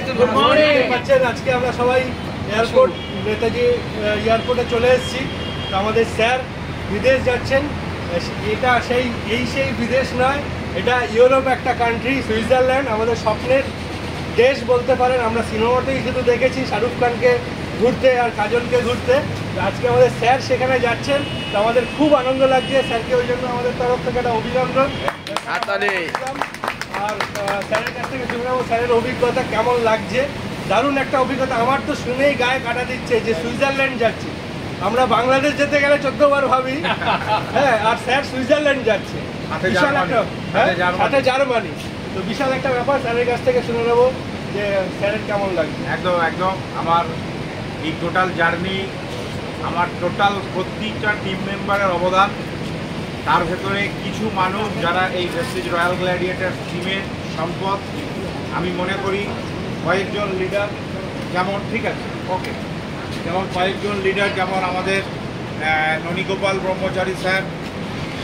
Good morning বাচ্চারা, আজকে আমরা সবাই এয়ারপোর্ট নেতাজি এয়ারপোর্টে চলে এসেছি। তো আমাদের স্যার বিদেশ যাচ্ছেন। এটা সেই বিদেশ নয়, এটা ইউরোপ একটা কান্ট্রি, সুইজারল্যান্ড, আমাদের স্বপ্নের দেশ বলতে পারেন। আমরা সিনেমাতেই শুধু দেখেছি শাহরুখ খানকে ঘুরতে আর কাজলকে ঘুরতে। আজকে আমাদের স্যার সেখানে যাচ্ছেন, তো আমাদের খুব আনন্দ লাগছে। স্যারকে ওই জন্য আমাদের তরফ থেকে একটা অভিনন্দন। আর স্যারের কাছ থেকে শুনে নেবো স্যারের অভিজ্ঞতা কেমন লাগছে। দারুণ একটা অভিজ্ঞতা, আমার তো শুনেই গায়ে কাটা দিচ্ছে যে সুইজারল্যান্ড যাচ্ছি। আমরা বাংলাদেশ যেতে গেলে 14 বার ভাবি, হ্যাঁ, আর স্যার সুইজারল্যান্ড যাচ্ছে, বিশাল একটা, সাথে জার্মানি। তো বিশাল একটা ব্যাপার, স্যারের কাছ থেকে শুনে নেবো যে স্যারের কেমন লাগছে। একদম আমার এই টোটাল জার্নি, আমার টোটাল প্রত্যেকটা টিম মেম্বারের অবদান। তার ভেতরে কিছু মানুষ যারা এই ভেস্টিজ রয়্যাল গ্ল্যাডিয়েটার টিমের সম্পদ। আমি মনে করি কয়েকজন লিডার যেমন, ঠিক আছে ওকে, যেমন কয়েকজন লিডার যেমন আমাদের ননীগোপাল ব্রহ্মচারী স্যার,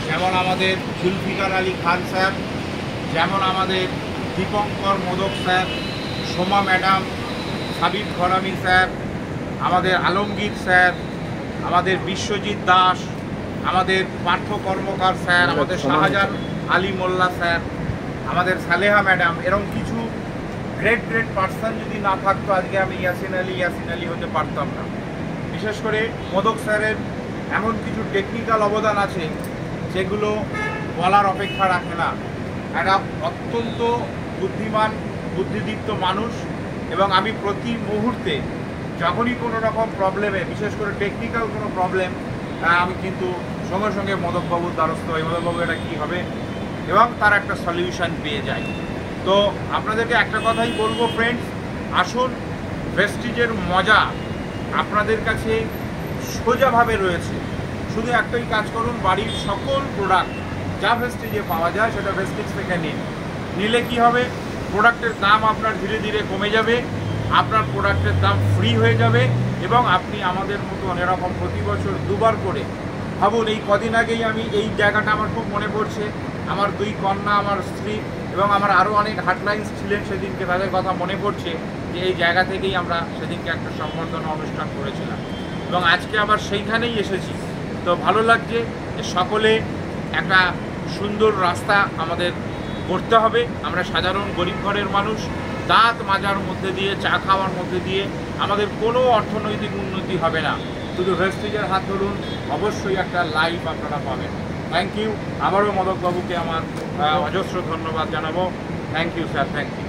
যেমন আমাদের জুলফিকার আলী খান স্যার, যেমন আমাদের দীপঙ্কর মোদক স্যার, সোমা ম্যাডাম, সাবিব ঘরামি স্যার, আমাদের আলমগীর স্যার, আমাদের বিশ্বজিৎ দাস, আমাদের পার্থ কর্মকার স্যার, আমাদের শাহজাহান আলী মোল্লা স্যার, আমাদের সালেহা ম্যাডাম, এরকম কিছু গ্রেট পার্সন যদি না থাকতো আজকে আমি ইয়াসিন আলী হতে পারতাম না। বিশেষ করে মোদক স্যারের এমন কিছু টেকনিক্যাল অবদান আছে যেগুলো বলার অপেক্ষা রাখে না। একটা অত্যন্ত বুদ্ধিমান বুদ্ধিদীপ্ত মানুষ, এবং আমি প্রতি মুহূর্তে যখনই কোনো রকম প্রবলেমে, বিশেষ করে টেকনিক্যাল কোনো প্রবলেম, আমি কিন্তু সঙ্গে সঙ্গে মোদকবাবুর দ্বারস্থ হই, মোদকবাবু এটা কী হবে, এবং তার একটা সলিউশন পেয়ে যায়। তো আপনাদেরকে একটা কথাই বলবো ফ্রেন্ডস, আসুন, ভেস্টিজের মজা আপনাদের কাছে সোজাভাবে রয়েছে। শুধু একটাই কাজ করুন, বাড়ির সকল প্রোডাক্ট যা ভেস্টিজে পাওয়া যায় সেটা ভেস্টিজ থেকে নিলে কি হবে, প্রোডাক্টের দাম আপনার ধীরে ধীরে কমে যাবে, আপনার প্রোডাক্টের দাম ফ্রি হয়ে যাবে, এবং আপনি আমাদের মতন এরকম প্রতি বছর 2 বার করে, ভাবুন এই কদিন আগেই আমি এই জায়গাটা আমার খুব মনে পড়ছে, আমার 2 কন্যা, আমার স্ত্রী এবং আমার আরও অনেক হাটলাইন্স ছিলেন সেদিনকে, তাদের কথা মনে পড়ছে যে এই জায়গা থেকেই আমরা সেদিনকে একটা সম্বর্ধনা অনুষ্ঠান করেছিলাম, এবং আজকে আবার সেইখানেই এসেছি। তো ভালো লাগছে যে সকলে একটা সুন্দর রাস্তা আমাদের করতে হবে। আমরা সাধারণ গরিব ঘরের মানুষ, দাঁত মাজার মধ্যে দিয়ে, চা খাওয়ার মধ্যে দিয়ে আমাদের কোনো অর্থনৈতিক উন্নতি হবে না। শুধু ভেস্টিজের হাত ধরুন, অবশ্যই একটা লাইফ আপনারা পাবেন। Thank you. আবারও মোদকবাবুকে আমার অজস্র ধন্যবাদ জানাবো। Thank you sir, thank you.